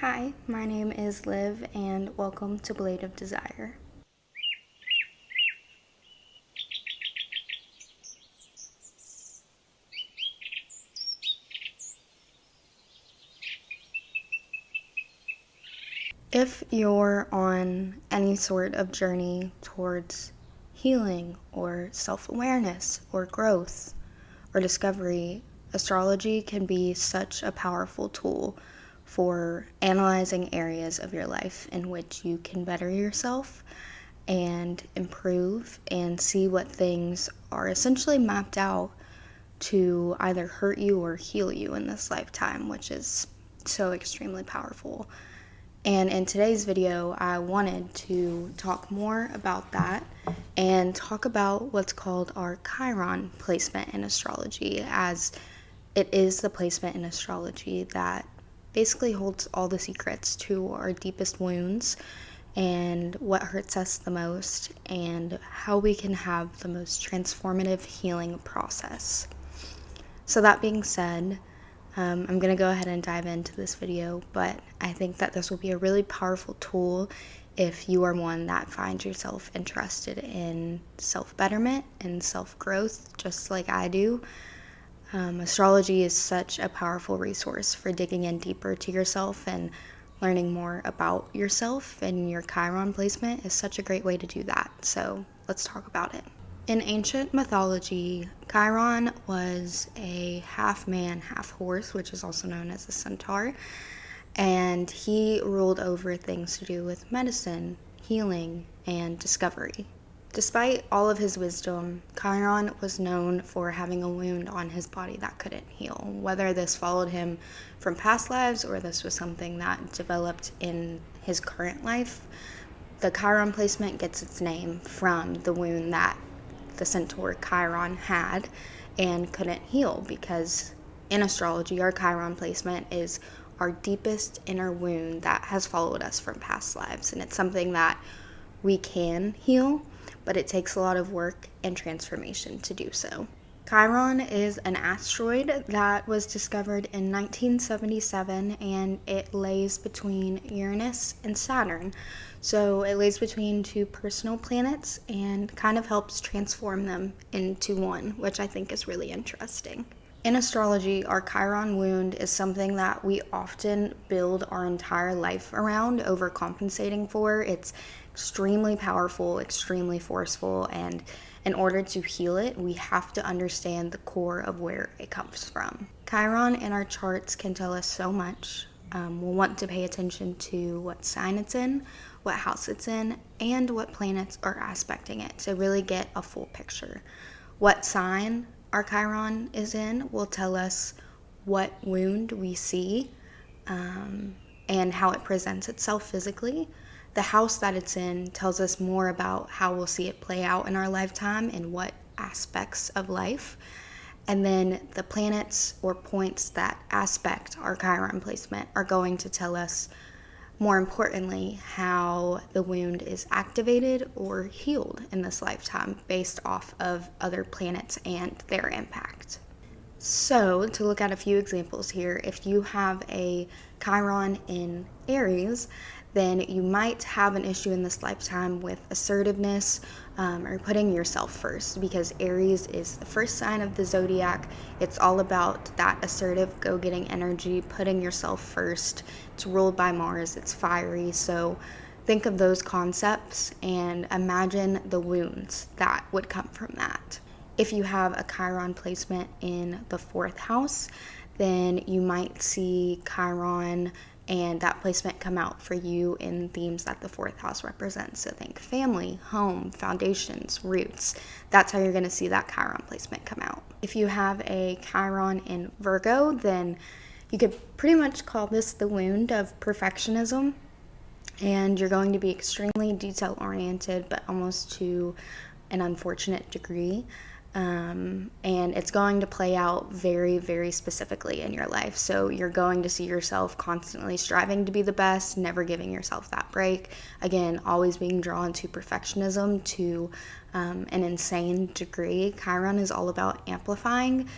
Hi, my name is Liv, and welcome to Blade of Desire. If you're on any sort of journey towards healing or self-awareness or growth or discovery, astrology can be such a powerful tool for analyzing areas of your life in which you can better yourself and improve and see what things are essentially mapped out to either hurt you or heal you in this lifetime, which is so extremely powerful. And in today's video, I wanted to talk more about that and talk about what's called our Chiron placement in astrology, as it is the placement in astrology that basically holds all the secrets to our deepest wounds and what hurts us the most and how we can have the most transformative healing process. So that being said, I'm going to go ahead and dive into this video, but I think that this will be a really powerful tool if you are one that finds yourself interested in self-betterment and self-growth, just like I do. Astrology is such a powerful resource for digging in deeper to yourself, and learning more about yourself, and your Chiron placement is such a great way to do that. So let's talk about it. In ancient mythology, Chiron was a half man, half horse, which is also known as a centaur, and he ruled over things to do with medicine, healing, and discovery. Despite all of his wisdom, Chiron was known for having a wound on his body that couldn't heal. Whether this followed him from past lives or this was something that developed in his current life, the Chiron placement gets its name from the wound that the centaur Chiron had and couldn't heal, because in astrology, our Chiron placement is our deepest inner wound that has followed us from past lives, and it's something that we can heal, but it takes a lot of work and transformation to do so. Chiron is an asteroid that was discovered in 1977, and it lays between Uranus and Saturn. So it lays between two personal planets and kind of helps transform them into one, which I think is really interesting. In astrology, our Chiron wound is something that we often build our entire life around, overcompensating for. It's extremely powerful, extremely forceful, and in order to heal it, we have to understand the core of where it comes from. Chiron in our charts can tell us so much. We'll want to pay attention to what sign it's in, what house it's in, and what planets are aspecting it to really get a full picture. What sign our Chiron is in will tell us what wound we see and how it presents itself physically. The house that it's in tells us more about how we'll see it play out in our lifetime and what aspects of life. And then the planets or points that aspect our Chiron placement are going to tell us, more importantly, how the wound is activated or healed in this lifetime based off of other planets and their impact. So, to look at a few examples here, if you have a Chiron in Aries, then you might have an issue in this lifetime with assertiveness or putting yourself first, because Aries is the first sign of the zodiac. It's all about that assertive, go-getting energy, putting yourself first. It's ruled by Mars, it's fiery, so think of those concepts and imagine the wounds that would come from that. If you have a Chiron placement in the 4th house, then you might see Chiron and that placement come out for you in themes that the 4th house represents. So think family, home, foundations, roots. That's how you're going to see that Chiron placement come out. If you have a Chiron in Virgo, then you could pretty much call this the wound of perfectionism. And you're going to be extremely detail-oriented, but almost to an unfortunate degree. And it's going to play out very, very specifically in your life. So you're going to see yourself constantly striving to be the best, never giving yourself that break. Again, always being drawn to perfectionism to an insane degree. Chiron is all about amplifying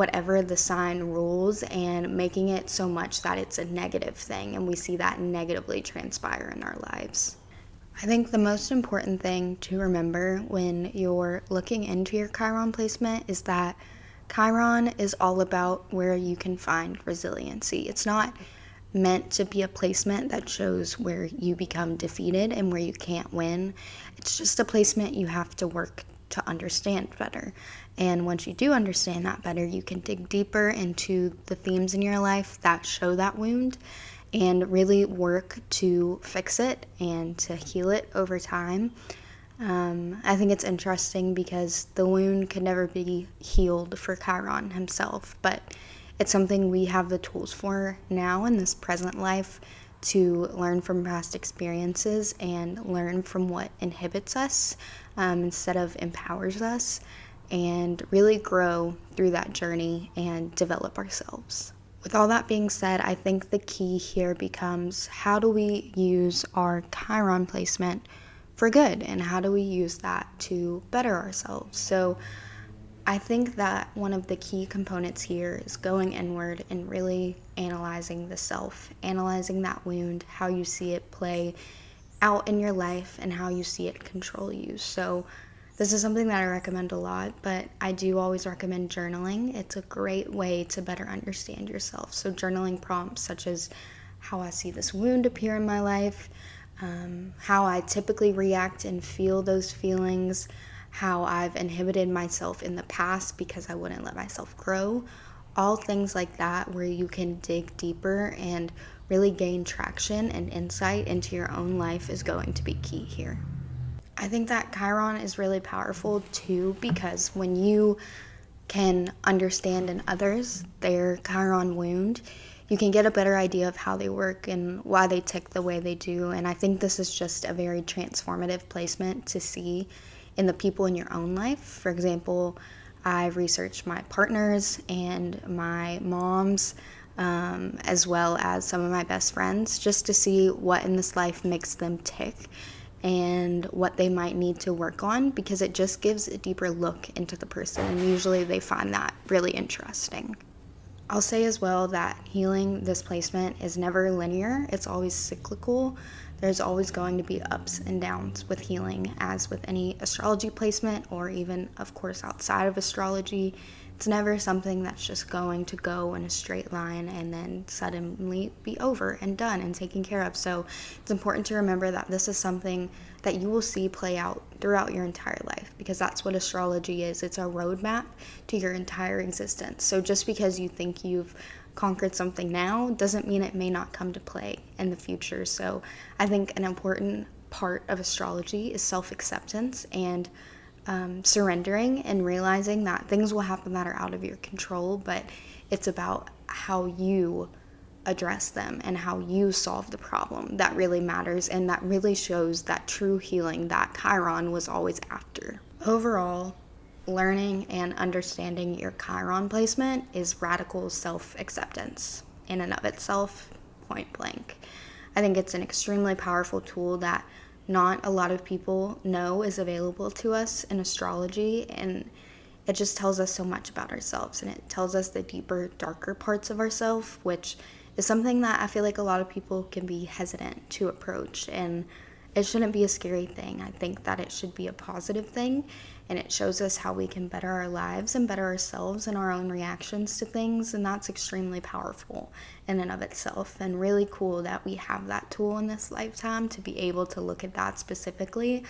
whatever the sign rules and making it so much that it's a negative thing, and we see that negatively transpire in our lives. I think the most important thing to remember when you're looking into your Chiron placement is that Chiron is all about where you can find resiliency. It's not meant to be a placement that shows where you become defeated and where you can't win. It's just a placement you have to work to understand better. And once you do understand that better, you can dig deeper into the themes in your life that show that wound and really work to fix it and to heal it over time. I think it's interesting because the wound could never be healed for Chiron himself, but it's something we have the tools for now in this present life to learn from past experiences and learn from what inhibits us instead of empowers us, and really grow through that journey and develop ourselves. With all that being said, I think the key here becomes, how do we use our Chiron placement for good, and how do we use that to better ourselves? So I think that one of the key components here is going inward and really analyzing the self, analyzing that wound, how you see it play out in your life, and how you see it control you. So this is something that I recommend a lot, but I do always recommend journaling. It's a great way to better understand yourself. So journaling prompts such as how I see this wound appear in my life, how I typically react and feel those feelings, how I've inhibited myself in the past because I wouldn't let myself grow. All things like that where you can dig deeper and really gain traction and insight into your own life is going to be key here. I think that Chiron is really powerful too, because when you can understand in others their Chiron wound, you can get a better idea of how they work and why they tick the way they do. And I think this is just a very transformative placement to see in the people in your own life. For example, I've researched my partners and my moms, as well as some of my best friends, just to see what in this life makes them tick and what they might need to work on, because it just gives a deeper look into the person, and usually they find that really interesting. I'll say as well that healing this placement is never linear, it's always cyclical. There's always going to be ups and downs with healing, as with any astrology placement, or even, of course, outside of astrology. It's never something that's just going to go in a straight line and then suddenly be over and done and taken care of. So it's important to remember that this is something that you will see play out throughout your entire life, because that's what astrology is. It's a roadmap to your entire existence. So just because you think you've conquered something now doesn't mean it may not come to play in the future. So I think an important part of astrology is self-acceptance and surrendering and realizing that things will happen that are out of your control, but it's about how you address them and how you solve the problem that really matters, and that really shows that true healing that Chiron was always after. Overall, learning and understanding your Chiron placement is radical self-acceptance in and of itself, point blank. I think it's an extremely powerful tool that not a lot of people know is available to us in astrology, and it just tells us so much about ourselves, and it tells us the deeper, darker parts of ourselves, which is something that I feel like a lot of people can be hesitant to approach, and it shouldn't be a scary thing. I think that it should be a positive thing, and it shows us how we can better our lives and better ourselves and our own reactions to things, and that's extremely powerful in and of itself, and really cool that we have that tool in this lifetime to be able to look at that specifically,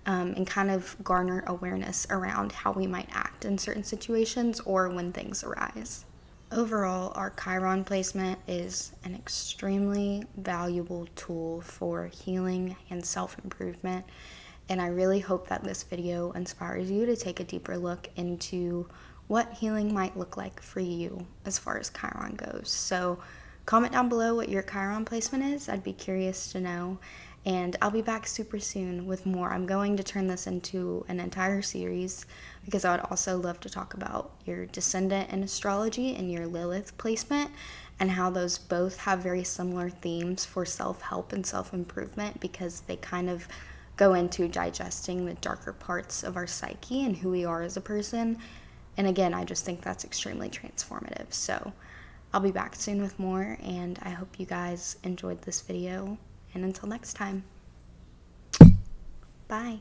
and kind of garner awareness around how we might act in certain situations or when things arise. Overall, our Chiron placement is an extremely valuable tool for healing and self-improvement, and I really hope that this video inspires you to take a deeper look into what healing might look like for you as far as Chiron goes. So comment down below what your Chiron placement is. I'd be curious to know, and I'll be back super soon with more. I'm going to turn this into an entire series, because I would also love to talk about your descendant in astrology and your Lilith placement, and how those both have very similar themes for self-help and self-improvement, because they kind of go into digesting the darker parts of our psyche and who we are as a person, And again, I just think that's extremely transformative. So I'll be back soon with more, and I hope you guys enjoyed this video. And until next time, bye.